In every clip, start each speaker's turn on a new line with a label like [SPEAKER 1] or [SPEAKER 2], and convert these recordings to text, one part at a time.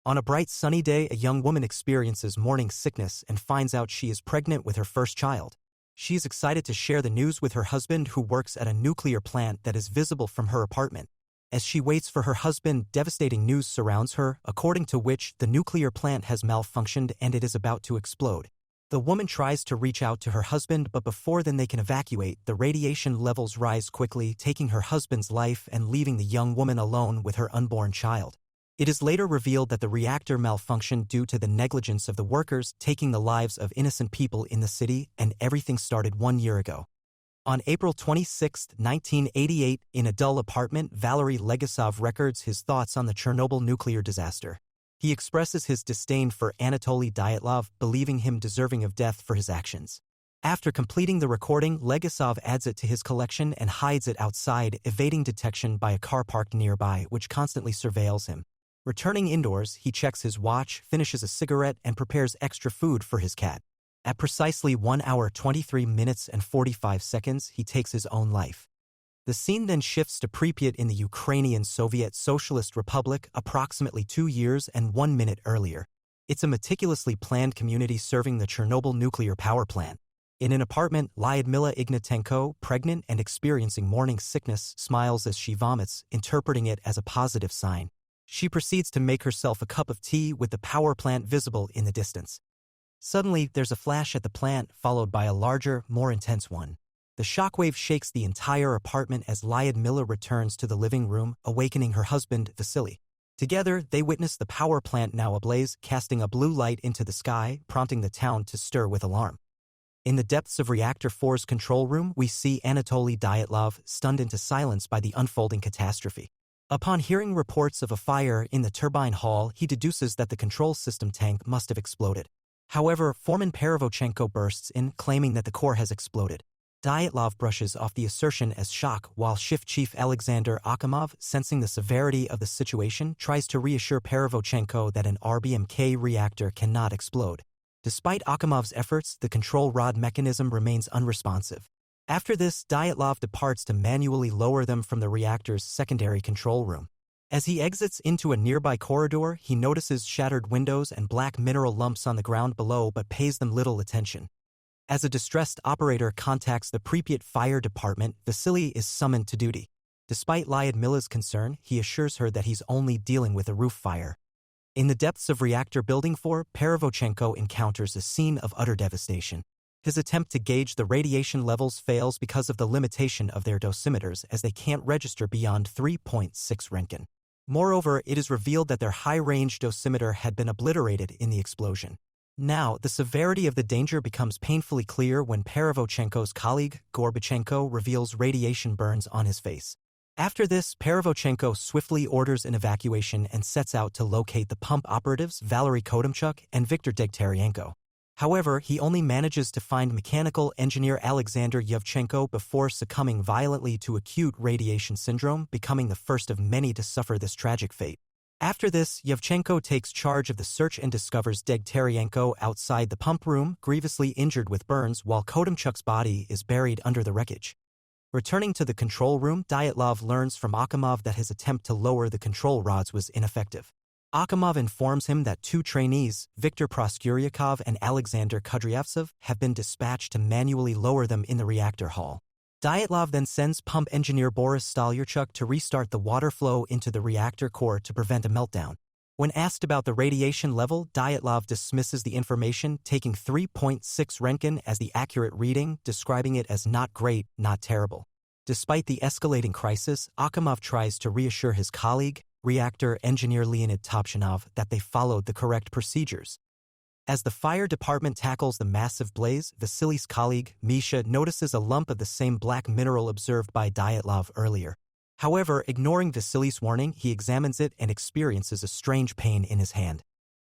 [SPEAKER 1] On a bright sunny day, a young woman experiences morning sickness and finds out she is pregnant with her first child. She is excited to share the news with her husband, who works at a nuclear plant that is visible from her apartment. As she waits for her husband, devastating news surrounds her, according to which the nuclear plant has malfunctioned and it is about to explode. The woman tries to reach out to her husband, but before then they can evacuate, the radiation levels rise quickly, taking her husband's life and leaving the young woman alone with her unborn child. It is later revealed that the reactor malfunctioned due to the negligence of the workers, taking the lives of innocent people in the city, and everything started 1 year ago. On April 26, 1988, in a dull apartment, Valery Legasov records his thoughts on the Chernobyl nuclear disaster. He expresses his disdain for Anatoly Dyatlov, believing him deserving of death for his actions. After completing the recording, Legasov adds it to his collection and hides it outside, evading detection by a car parked nearby, which constantly surveils him. Returning indoors, he checks his watch, finishes a cigarette, and prepares extra food for his cat. At precisely 1 hour 23 minutes and 45 seconds, he takes his own life. The scene then shifts to Pripyat in the Ukrainian Soviet Socialist Republic, approximately 2 years and 1 minute earlier. It's a meticulously planned community serving the Chernobyl nuclear power plant. In an apartment, Lyudmila Ignatenko, pregnant and experiencing morning sickness, smiles as she vomits, interpreting it as a positive sign. She proceeds to make herself a cup of tea with the power plant visible in the distance. Suddenly, there's a flash at the plant, followed by a larger, more intense one. The shockwave shakes the entire apartment as Lyudmila returns to the living room, awakening her husband, Vasily. Together, they witness the power plant now ablaze, casting a blue light into the sky, prompting the town to stir with alarm. In the depths of Reactor 4's control room, we see Anatoly Dyatlov, stunned into silence by the unfolding catastrophe. Upon hearing reports of a fire in the turbine hall, he deduces that the control system tank must have exploded. However, Foreman Perevychenko bursts in, claiming that the core has exploded. Dyatlov brushes off the assertion as shock, while Shift Chief Alexander Akimov, sensing the severity of the situation, tries to reassure Perevychenko that an RBMK reactor cannot explode. Despite Akimov's efforts, the control rod mechanism remains unresponsive. After this, Dyatlov departs to manually lower them from the reactor's secondary control room. As he exits into a nearby corridor, he notices shattered windows and black mineral lumps on the ground below, but pays them little attention. As a distressed operator contacts the Pripyat Fire Department, Vasily is summoned to duty. Despite Lyudmila's concern, he assures her that he's only dealing with a roof fire. In the depths of Reactor Building 4, Perevychenko encounters a scene of utter devastation. His attempt to gauge the radiation levels fails because of the limitation of their dosimeters, as they can't register beyond 3.6 Röntgen. Moreover, it is revealed that their high-range dosimeter had been obliterated in the explosion. Now, the severity of the danger becomes painfully clear when Perevychenko's colleague, Gorbachenko, reveals radiation burns on his face. After this, Perevychenko swiftly orders an evacuation and sets out to locate the pump operatives Valery Kodymchuk and Viktor Degtyarenko. However, he only manages to find mechanical engineer Alexander Yevchenko before succumbing violently to acute radiation syndrome, becoming the first of many to suffer this tragic fate. After this, Yevchenko takes charge of the search and discovers Degtyarenko outside the pump room, grievously injured with burns, while Kodymchuk's body is buried under the wreckage. Returning to the control room, Dyatlov learns from Akimov that his attempt to lower the control rods was ineffective. Akimov informs him that 2 trainees, Viktor Proskuryakov and Alexander Kudryavtsev, have been dispatched to manually lower them in the reactor hall. Dyatlov then sends pump engineer Boris Stolyarchuk to restart the water flow into the reactor core to prevent a meltdown. When asked about the radiation level, Dyatlov dismisses the information, taking 3.6 Röntgen as the accurate reading, describing it as not great, not terrible. Despite the escalating crisis, Akimov tries to reassure his colleague, reactor engineer Leonid Topchinov, that they followed the correct procedures. As the fire department tackles the massive blaze, Vasily's colleague, Misha, notices a lump of the same black mineral observed by Dyatlov earlier. However, ignoring Vasily's warning, he examines it and experiences a strange pain in his hand.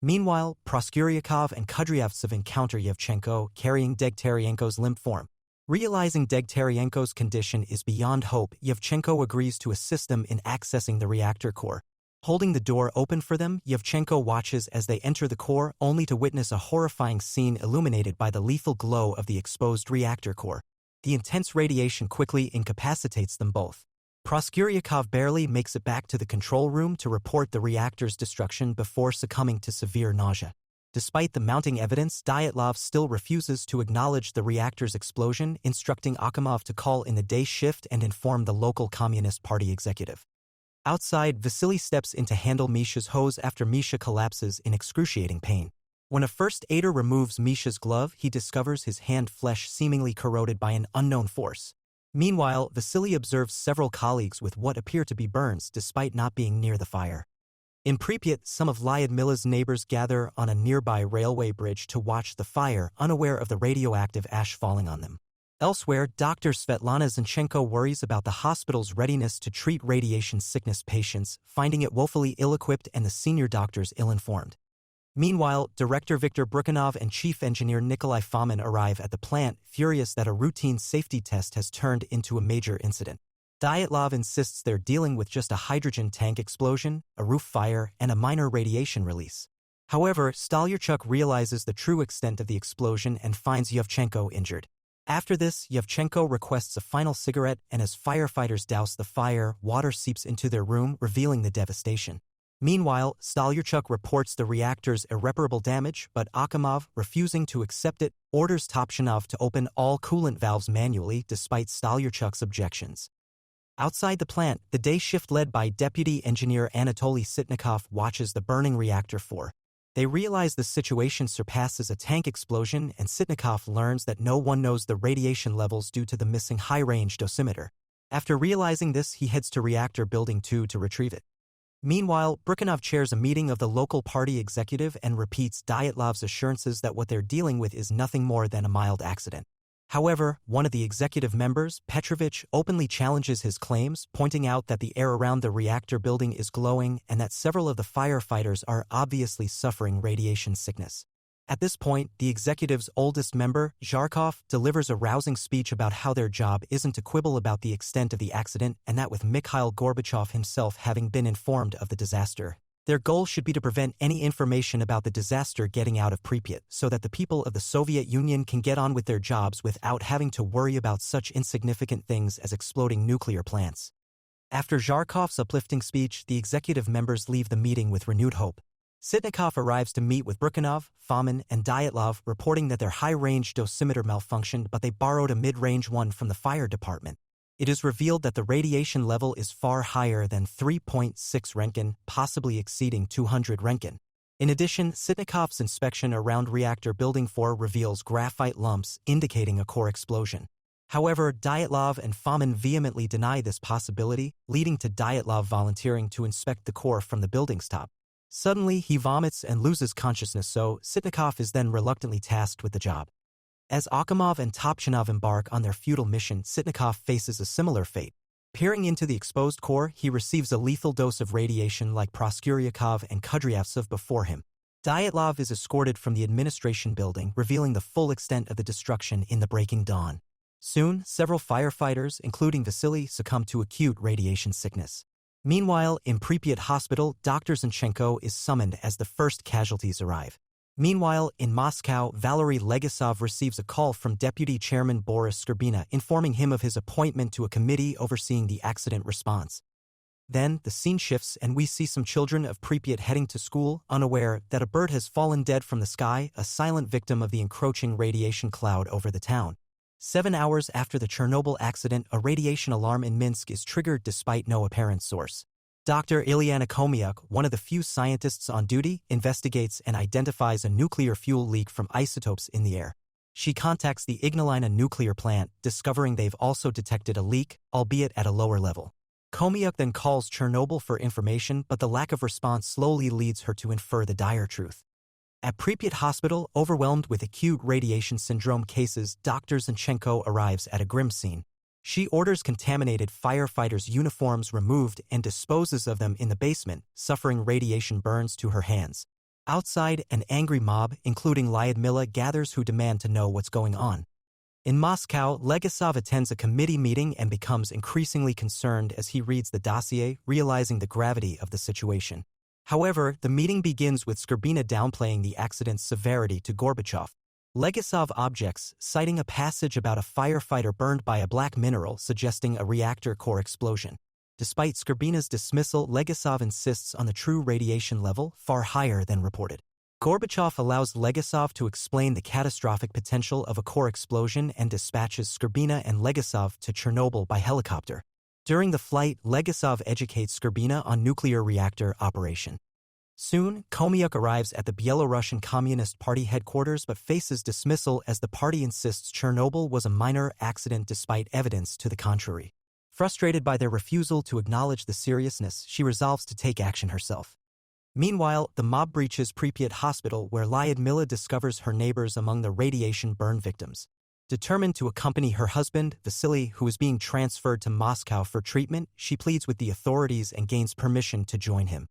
[SPEAKER 1] Meanwhile, Proskuryakov and Kudryavtsev encounter Yevchenko, carrying Degtyarenko's limp form. Realizing Degtyarenko's condition is beyond hope, Yevchenko agrees to assist them in accessing the reactor core. Holding the door open for them, Yevchenko watches as they enter the core, only to witness a horrifying scene illuminated by the lethal glow of the exposed reactor core. The intense radiation quickly incapacitates them both. Proskuryakov barely makes it back to the control room to report the reactor's destruction before succumbing to severe nausea. Despite the mounting evidence, Dyatlov still refuses to acknowledge the reactor's explosion, instructing Akimov to call in the day shift and inform the local Communist Party executive. Outside, Vasily steps in to handle Misha's hose after Misha collapses in excruciating pain. When a first aider removes Misha's glove, he discovers his hand flesh seemingly corroded by an unknown force. Meanwhile, Vasily observes several colleagues with what appear to be burns despite not being near the fire. In Pripyat, some of Lyudmila's neighbors gather on a nearby railway bridge to watch the fire, unaware of the radioactive ash falling on them. Elsewhere, Dr. Svetlana Zinchenko worries about the hospital's readiness to treat radiation sickness patients, finding it woefully ill-equipped and the senior doctors ill-informed. Meanwhile, Director Viktor Brukhanov and Chief Engineer Nikolai Fomin arrive at the plant, furious that a routine safety test has turned into a major incident. Dyatlov insists they're dealing with just a hydrogen tank explosion, a roof fire, and a minor radiation release. However, Stalyarchuk realizes the true extent of the explosion and finds Yevchenko injured. After this, Yevchenko requests a final cigarette, and as firefighters douse the fire, water seeps into their room, revealing the devastation. Meanwhile, Stalyarchuk reports the reactor's irreparable damage, but Akimov, refusing to accept it, orders Topchinov to open all coolant valves manually despite Stalyarchuk's objections. Outside the plant, the day shift led by Deputy Engineer Anatoly Sitnikov watches the burning reactor for. They realize the situation surpasses a tank explosion, and Sitnikov learns that no one knows the radiation levels due to the missing high-range dosimeter. After realizing this, he heads to Reactor Building 2 to retrieve it. Meanwhile, Brukhanov chairs a meeting of the local party executive and repeats Dyatlov's assurances that what they're dealing with is nothing more than a mild accident. However, one of the executive members, Petrovich, openly challenges his claims, pointing out that the air around the reactor building is glowing and that several of the firefighters are obviously suffering radiation sickness. At this point, the executive's oldest member, Zharkov, delivers a rousing speech about how their job isn't to quibble about the extent of the accident, and that with Mikhail Gorbachev himself having been informed of the disaster, their goal should be to prevent any information about the disaster getting out of Pripyat so that the people of the Soviet Union can get on with their jobs without having to worry about such insignificant things as exploding nuclear plants. After Zharkov's uplifting speech, the executive members leave the meeting with renewed hope. Sitnikov arrives to meet with Brukhanov, Fomin, and Dyatlov, reporting that their high-range dosimeter malfunctioned, but they borrowed a mid-range one from the fire department. It is revealed that the radiation level is far higher than 3.6 Roentgen, possibly exceeding 200 Roentgen. In addition, Sitnikov's inspection around Reactor Building 4 reveals graphite lumps, indicating a core explosion. However, Dyatlov and Fomin vehemently deny this possibility, leading to Dyatlov volunteering to inspect the core from the building's top. Suddenly, he vomits and loses consciousness, so Sitnikov is then reluctantly tasked with the job. As Akimov and Topchinov embark on their futile mission, Sitnikov faces a similar fate. Peering into the exposed core, he receives a lethal dose of radiation like Proskuryakov and Kudryavtsev before him. Dyatlov is escorted from the administration building, revealing the full extent of the destruction in the breaking dawn. Soon, several firefighters, including Vasily, succumb to acute radiation sickness. Meanwhile, in Pripyat Hospital, Dr. Zinchenko is summoned as the first casualties arrive. Meanwhile, in Moscow, Valery Legasov receives a call from Deputy Chairman Boris Skrbina informing him of his appointment to a committee overseeing the accident response. Then, the scene shifts and we see some children of Pripyat heading to school, unaware that a bird has fallen dead from the sky, a silent victim of the encroaching radiation cloud over the town. 7 hours after the Chernobyl accident, a radiation alarm in Minsk is triggered despite no apparent source. Dr. Ilyana Khomyuk, one of the few scientists on duty, investigates and identifies a nuclear fuel leak from isotopes in the air. She contacts the Ignalina nuclear plant, discovering they've also detected a leak, albeit at a lower level. Khomyuk then calls Chernobyl for information, but the lack of response slowly leads her to infer the dire truth. At Pripyat Hospital, overwhelmed with acute radiation syndrome cases, Dr. Zinchenko arrives at a grim scene. She orders contaminated firefighters' uniforms removed and disposes of them in the basement, suffering radiation burns to her hands. Outside, an angry mob, including Lyudmila, gathers who demand to know what's going on. In Moscow, Legasov attends a committee meeting and becomes increasingly concerned as he reads the dossier, realizing the gravity of the situation. However, the meeting begins with Skrbina downplaying the accident's severity to Gorbachev. Legasov objects, citing a passage about a firefighter burned by a black mineral suggesting a reactor core explosion. Despite Skrbina's dismissal, Legasov insists on the true radiation level, far higher than reported. Gorbachev allows Legasov to explain the catastrophic potential of a core explosion and dispatches Skrbina and Legasov to Chernobyl by helicopter. During the flight, Legasov educates Skrbina on nuclear reactor operation. Soon, Khomyuk arrives at the Belarusian Communist Party headquarters but faces dismissal as the party insists Chernobyl was a minor accident despite evidence to the contrary. Frustrated by their refusal to acknowledge the seriousness, she resolves to take action herself. Meanwhile, the mob breaches Pripyat hospital where Lyudmila discovers her neighbors among the radiation burn victims. Determined to accompany her husband, Vasily, who is being transferred to Moscow for treatment, she pleads with the authorities and gains permission to join him.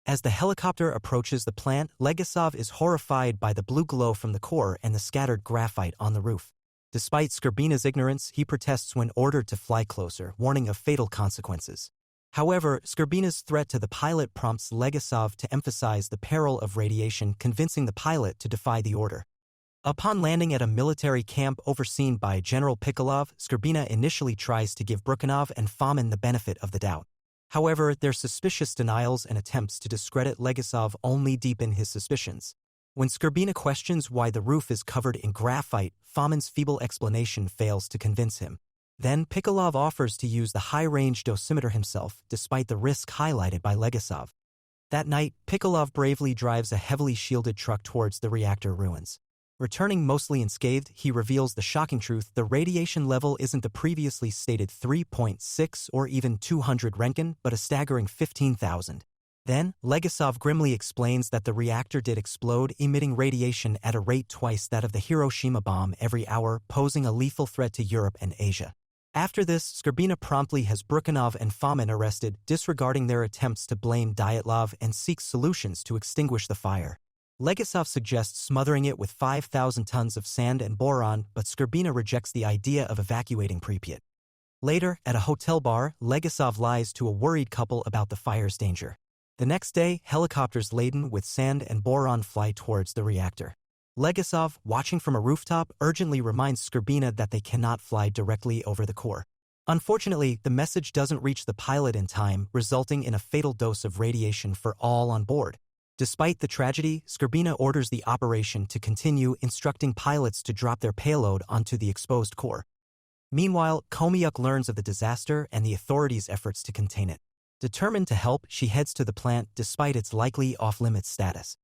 [SPEAKER 1] As the helicopter approaches the plant, Legasov is horrified by the blue glow from the core and the scattered graphite on the roof. Despite Skrbina's ignorance, he protests when ordered to fly closer, warning of fatal consequences. However, Skrbina's threat to the pilot prompts Legasov to emphasize the peril of radiation, convincing the pilot to defy the order. Upon landing at a military camp overseen by General Pikolov, Skrbina initially tries to give Brukhanov and Fomin the benefit of the doubt. However, their suspicious denials and attempts to discredit Legasov only deepen his suspicions. When Skrbina questions why the roof is covered in graphite, Fomin's feeble explanation fails to convince him. Then Pikolov offers to use the high-range dosimeter himself, despite the risk highlighted by Legasov. That night, Pikolov bravely drives a heavily shielded truck towards the reactor ruins. Returning mostly unscathed, he reveals the shocking truth: the radiation level isn't the previously stated 3.6 or even 200 Roentgen, but a staggering 15,000. Then, Legasov grimly explains that the reactor did explode, emitting radiation at a rate twice that of the Hiroshima bomb every hour, posing a lethal threat to Europe and Asia. After this, Skrbina promptly has Brukhanov and Fomin arrested, disregarding their attempts to blame Dyatlov and seeks solutions to extinguish the fire. Legasov suggests smothering it with 5,000 tons of sand and boron, but Skrbina rejects the idea of evacuating Pripyat. Later, at a hotel bar, Legasov lies to a worried couple about the fire's danger. The next day, helicopters laden with sand and boron fly towards the reactor. Legasov, watching from a rooftop, urgently reminds Skrbina that they cannot fly directly over the core. Unfortunately, the message doesn't reach the pilot in time, resulting in a fatal dose of radiation for all on board. Despite the tragedy, Skrbina orders the operation to continue, instructing pilots to drop their payload onto the exposed core. Meanwhile, Khomyuk learns of the disaster and the authorities' efforts to contain it. Determined to help, she heads to the plant despite its likely off-limits status.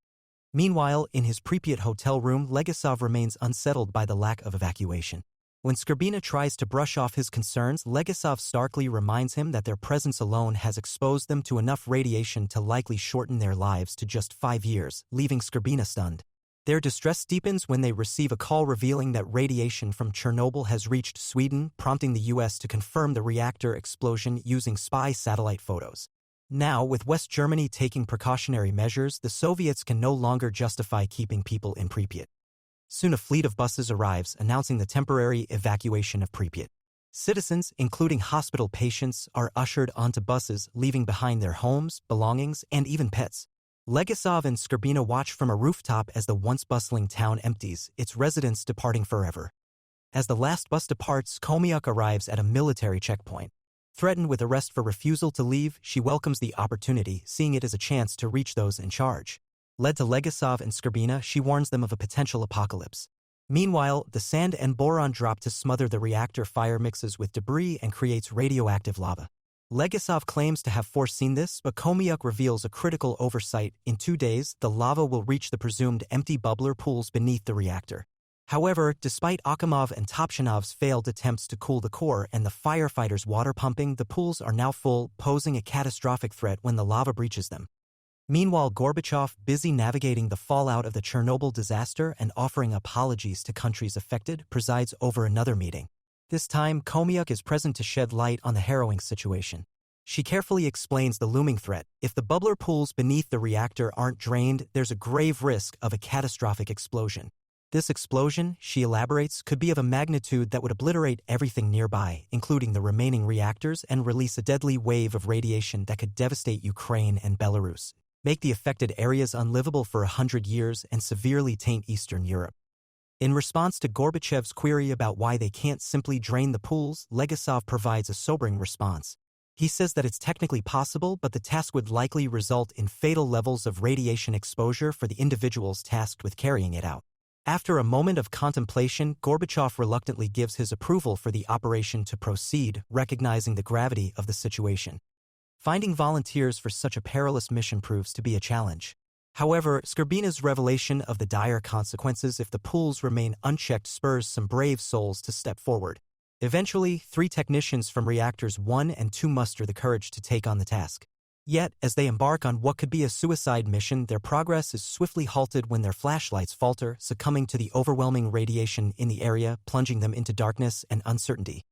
[SPEAKER 1] Meanwhile, in his Pripyat hotel room, Legasov remains unsettled by the lack of evacuation. When Skrbina tries to brush off his concerns, Legasov starkly reminds him that their presence alone has exposed them to enough radiation to likely shorten their lives to just 5 years, leaving Skrbina stunned. Their distress deepens when they receive a call revealing that radiation from Chernobyl has reached Sweden, prompting the US to confirm the reactor explosion using spy satellite photos. Now, with West Germany taking precautionary measures, the Soviets can no longer justify keeping people in Pripyat. Soon a fleet of buses arrives, announcing the temporary evacuation of Pripyat. Citizens, including hospital patients, are ushered onto buses, leaving behind their homes, belongings, and even pets. Legasov and Skrbina watch from a rooftop as the once bustling town empties, its residents departing forever. As the last bus departs, Khomyuk arrives at a military checkpoint. Threatened with arrest for refusal to leave, she welcomes the opportunity, seeing it as a chance to reach those in charge. Led to Legasov and Skrbina, she warns them of a potential apocalypse. Meanwhile, the sand and boron drop to smother the reactor fire mixes with debris and creates radioactive lava. Legasov claims to have foreseen this, but Khomyuk reveals a critical oversight. In 2 days, the lava will reach the presumed empty bubbler pools beneath the reactor. However, despite Akhimov and Topchanov's failed attempts to cool the core and the firefighters' water pumping, the pools are now full, posing a catastrophic threat when the lava breaches them. Meanwhile, Gorbachev, busy navigating the fallout of the Chernobyl disaster and offering apologies to countries affected, presides over another meeting. This time, Khomyuk is present to shed light on the harrowing situation. She carefully explains the looming threat. If the bubbler pools beneath the reactor aren't drained, there's a grave risk of a catastrophic explosion. This explosion, she elaborates, could be of a magnitude that would obliterate everything nearby, including the remaining reactors, and release a deadly wave of radiation that could devastate Ukraine and Belarus, make the affected areas unlivable for 100 years, and severely taint Eastern Europe. In response to Gorbachev's query about why they can't simply drain the pools, Legasov provides a sobering response. He says that it's technically possible, but the task would likely result in fatal levels of radiation exposure for the individuals tasked with carrying it out. After a moment of contemplation, Gorbachev reluctantly gives his approval for the operation to proceed, recognizing the gravity of the situation. Finding volunteers for such a perilous mission proves to be a challenge. However, Skrbina's revelation of the dire consequences if the pools remain unchecked spurs some brave souls to step forward. Eventually, 3 technicians from reactors 1 and 2 muster the courage to take on the task. Yet, as they embark on what could be a suicide mission, their progress is swiftly halted when their flashlights falter, succumbing to the overwhelming radiation in the area, plunging them into darkness and uncertainty.